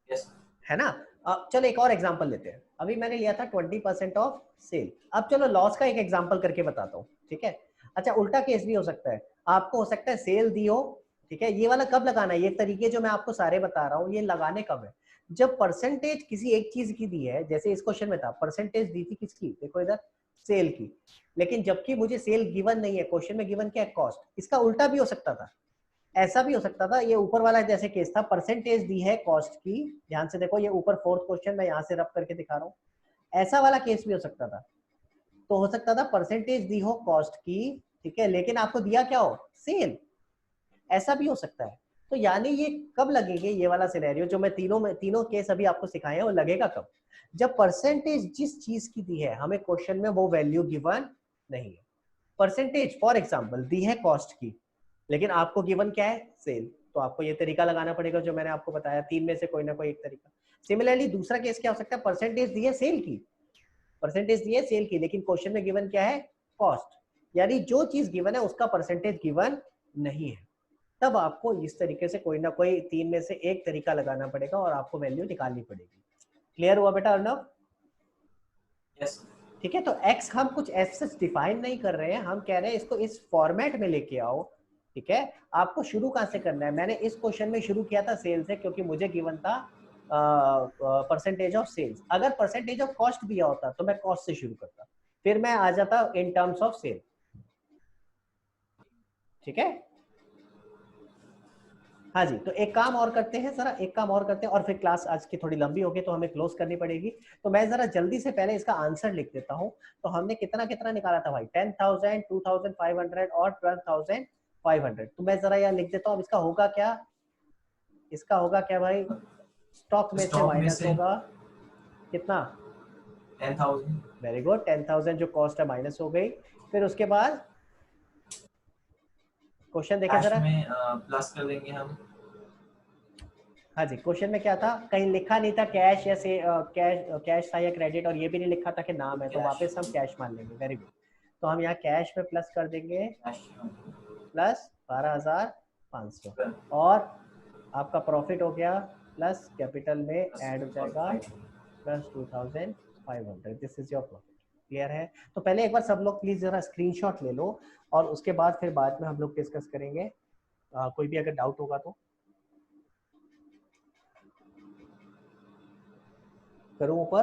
यस है ना? अब चलो एक और एग्जांपल लेते हैं, अभी मैंने लिया था 20% ऑफ सेल। अब चलो लॉस का एक एग्जांपल करके बताता हूँ, ठीक है? अच्छा उल्टा केस भी हो सकता है, आपको हो सकता है सेल दी हो, ठीक है? ये वाला कब लगाना है? ये तरीके जो मैं आपको सारे बता रहा हूँ ये लगाने कब है? जब परसेंटेज किसी एक चीज की दी है, जैसे इस क्वेश्चन में था परसेंटेज दी थी किसकी, देखो इधर, सेल की, लेकिन जबकि मुझे सेल गिवन नहीं है, क्वेश्चन में गिवन क्या है? कॉस्ट। इसका उल्टा भी हो सकता था, ऐसा भी हो सकता था, ये ऊपर वाला जैसे केस था, परसेंटेज दी है कॉस्ट की, ध्यान से देखो ये ऊपर फोर्थ क्वेश्चन मैं यहाँ से रब करके दिखा रहा हूँ, ऐसा वाला केस भी हो सकता था। तो हो सकता था परसेंटेज दी हो कॉस्ट की, ठीक है, लेकिन आपको दिया क्या हो? सेल। ऐसा भी हो सकता है। तो यानी ये कब लगेंगे, ये वाला सिनेरियो जो मैं तीनों केस अभी आपको सिखाए हैं, वो लगेगा कब? जब परसेंटेज जिस चीज की दी है हमें क्वेश्चन में वो वैल्यू गिवन नहीं है। परसेंटेज फॉर एग्जांपल दी है कॉस्ट की, लेकिन आपको गिवन क्या है? सेल। तो आपको ये तरीका लगाना पड़ेगा जो मैंने आपको बताया, तीन में से कोई ना कोई एक तरीका। सिमिलरली दूसरा केस क्या हो सकता है? परसेंटेज दी है सेल की, परसेंटेज दी है सेल की, लेकिन क्वेश्चन में गिवन क्या है? कॉस्ट। यानी जो चीज गिवन है उसका परसेंटेज गिवन नहीं है। तब आपको इस तरीके से कोई ना कोई तीन में से एक तरीका लगाना पड़ेगा और आपको वैल्यू निकालनी पड़ेगी। क्लियर हुआ बेटा अर्नव? यस ठीक है, तो x हम कुछ ऐसे डिफाइन नहीं कर रहे हैं, हम कह रहे हैं इसको इस फॉर्मेट में लेके आओ, ठीक है? आपको शुरू कहाँ से करना है? मैंने इस क्वेश्चन में शुरू किया था सेल से, क्योंकि मुझे गिवन था परसेंटेज ऑफ सेल्स। अगर परसेंटेज ऑफ कॉस्ट दिया होता तो मैं कॉस्ट से शुरू करता, फिर मैं आ जाता इन टर्म्स ऑफ सेल, ठीक है? हाँ जी, तो एक काम और करते हैं, जरा एक काम और करते हैं, और फिर क्लास आज की थोड़ी लंबी होगी तो हमें क्लोज करनी पड़ेगी। तो मैं जरा जल्दी से पहले इसका आंसर लिख देता हूँ। तो हमने कितना कितना निकाला था भाई? 10,000, 2,500 और 12,500। तो मैं जरा यहाँ लिख देता हूँ, अब इसका होगा क्या? इसका होगा क्या भाई? स्टॉक में से माइनस होगा कितना? 10,000। वेरी गुड, 10,000 जो कॉस्ट है माइनस हो गई। फिर उसके बाद क्वेश्चन देखें कैश जरा। में प्लस कर देंगे हम। हाँ जी, क्वेश्चन में क्या था? कहीं लिखा नहीं था कैश या से कैश था या क्रेडिट, और ये भी नहीं लिखा था कि नाम है, तो वापस हम कैश मान लेंगे। वेरी गुड, तो हम यहाँ कैश में प्लस कर देंगे प्लस 12,500, और आपका प्रॉफिट हो गया प्लस कैपिटल में ऐड हो जाएगा plus 2,500। This is your profit. Clear है? तो पहले एक बार सब लोग प्लीज जरा स्क्रीनशॉट ले लो, और उसके बाद फिर बाद में हम लोग डिस्कस करेंगे। कोई भी अगर डाउट होगा तो करूँ ऊपर?